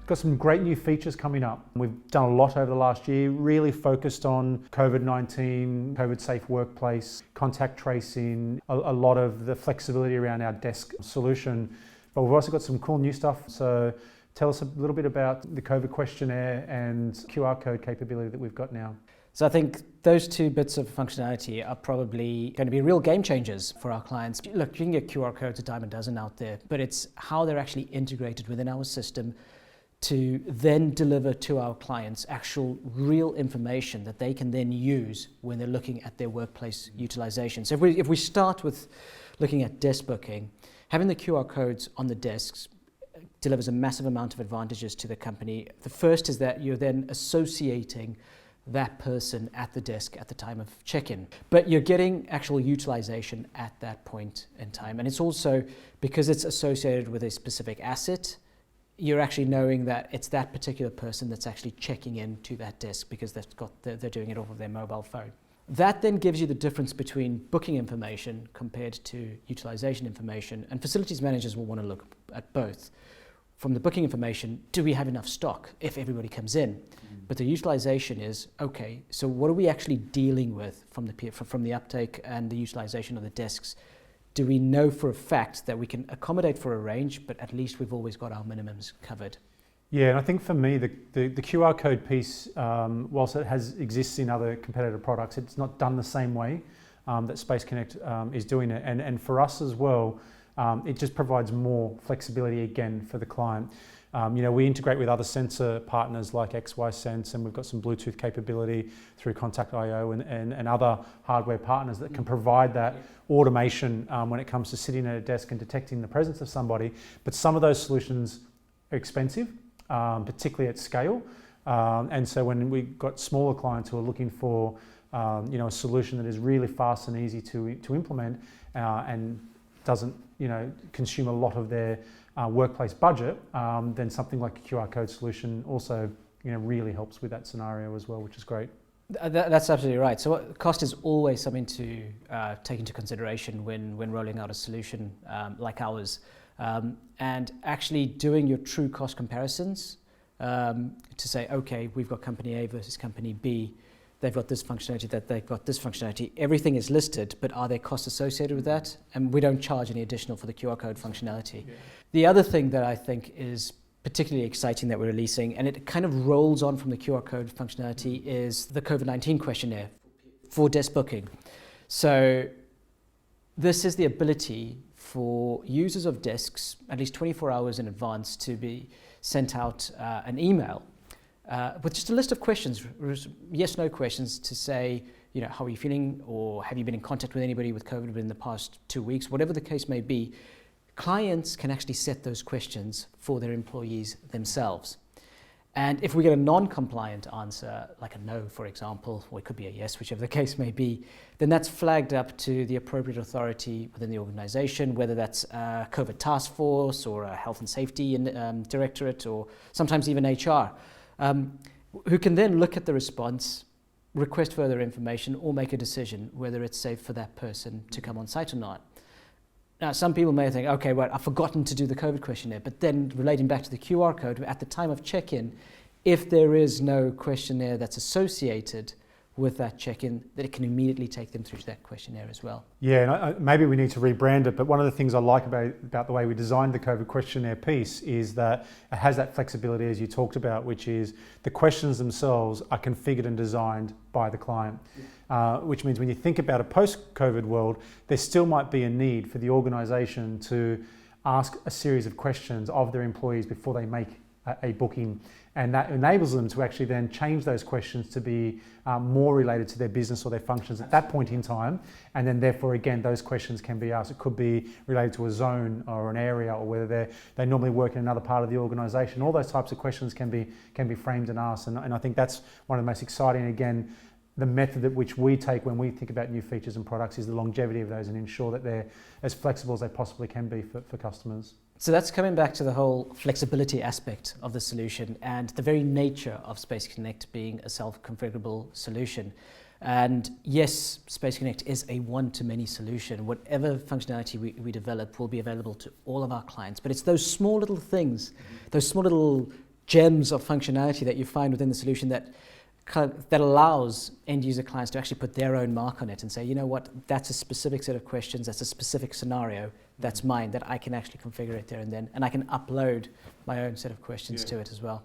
Got some great new features coming up. We've done a lot over the last year, really focused on COVID-19, COVID-safe workplace, contact tracing, a lot of the flexibility around our desk solution. But we've also got some cool new stuff. So tell us a little bit about the COVID questionnaire and QR code capability that we've got now. So I think those two bits of functionality are probably going to be real game changers for our clients. Look, you can get QR codes a dime a dozen out there, but it's how they're actually integrated within our system to then deliver to our clients actual real information that they can then use when they're looking at their workplace utilization. So if we start with looking at desk booking, having the QR codes on the desks delivers a massive amount of advantages to the company. The first is that you're then associating that person at the desk at the time of check-in. But you're getting actual utilization at that point in time. And it's also, because it's associated with a specific asset, you're actually knowing that it's that particular person that's actually checking in to that desk because they're doing it off of their mobile phone. That then gives you the difference between booking information compared to utilization information. And facilities managers will want to look at both. From the booking information, do we have enough stock if everybody comes in? But the utilization is, okay, so what are we actually dealing with from the uptake and the utilization of the desks? Do we know for a fact that we can accommodate for a range, but at least we've always got our minimums covered? Yeah, and I think for me, the QR code piece, whilst it exists in other competitor products, it's not done the same way that Space Connect is doing it. And for us as well, it just provides more flexibility again for the client. We integrate with other sensor partners like XY Sense, and we've got some Bluetooth capability through Contact.io and other hardware partners that can provide that automation when it comes to sitting at a desk and detecting the presence of somebody. But some of those solutions are expensive, particularly at scale. And so when we've got smaller clients who are looking for a solution that is really fast and easy to implement and doesn't consume a lot of their workplace budget, then something like a QR code solution also really helps with that scenario as well, which is great. That's absolutely right. So cost is always something to take into consideration when rolling out a solution like ours. And actually doing your true cost comparisons to say, okay, we've got company A versus company B. They've got this functionality, that they've got this functionality. Everything is listed, but are there costs associated with that? And we don't charge any additional for the QR code functionality. Yeah. The other thing that I think is particularly exciting that we're releasing, and it kind of rolls on from the QR code functionality, is the COVID-19 questionnaire for desk booking. So this is the ability for users of desks, at least 24 hours in advance, to be sent out an email with just a list of questions, yes/no questions, to say, how are you feeling, or have you been in contact with anybody with COVID within the past 2 weeks, whatever the case may be. Clients can actually set those questions for their employees themselves. And if we get a non-compliant answer, like a no, for example, or it could be a yes, whichever the case may be, then that's flagged up to the appropriate authority within the organization, whether that's a COVID task force or a health and safety directorate, or sometimes even HR. Who can then look at the response, request further information, or make a decision whether it's safe for that person to come on site or not. Now, some people may think, okay, well, I've forgotten to do the COVID questionnaire, but then relating back to the QR code, at the time of check-in, if there is no questionnaire that's associated with that check-in, that it can immediately take them through to that questionnaire as well. Yeah, and maybe we need to rebrand it, but one of the things I like about the way we designed the COVID questionnaire piece is that it has that flexibility, as you talked about, which is the questions themselves are configured and designed by the client. Which means when you think about a post-COVID world, there still might be a need for the organisation to ask a series of questions of their employees before they make a booking, and that enables them to actually then change those questions to be more related to their business or their functions at that point in time, and then therefore again those questions can be asked. It could be related to a zone or an area, or whether they normally work in another part of the organisation. All those types of questions can be framed and asked, and I think that's one of the most exciting. Again, the method at which we take when we think about new features and products is the longevity of those, and ensure that they're as flexible as they possibly can be for customers. So that's coming back to the whole flexibility aspect of the solution and the very nature of Space Connect being a self-configurable solution. And yes, Space Connect is a one-to-many solution. Whatever functionality we develop will be available to all of our clients. But it's those small little things, those small little gems of functionality that you find within the solution that that allows end user clients to actually put their own mark on it and say, you know what, that's a specific set of questions, that's a specific scenario, that's mine, that I can actually configure it there and then, and I can upload my own set of questions to it as well.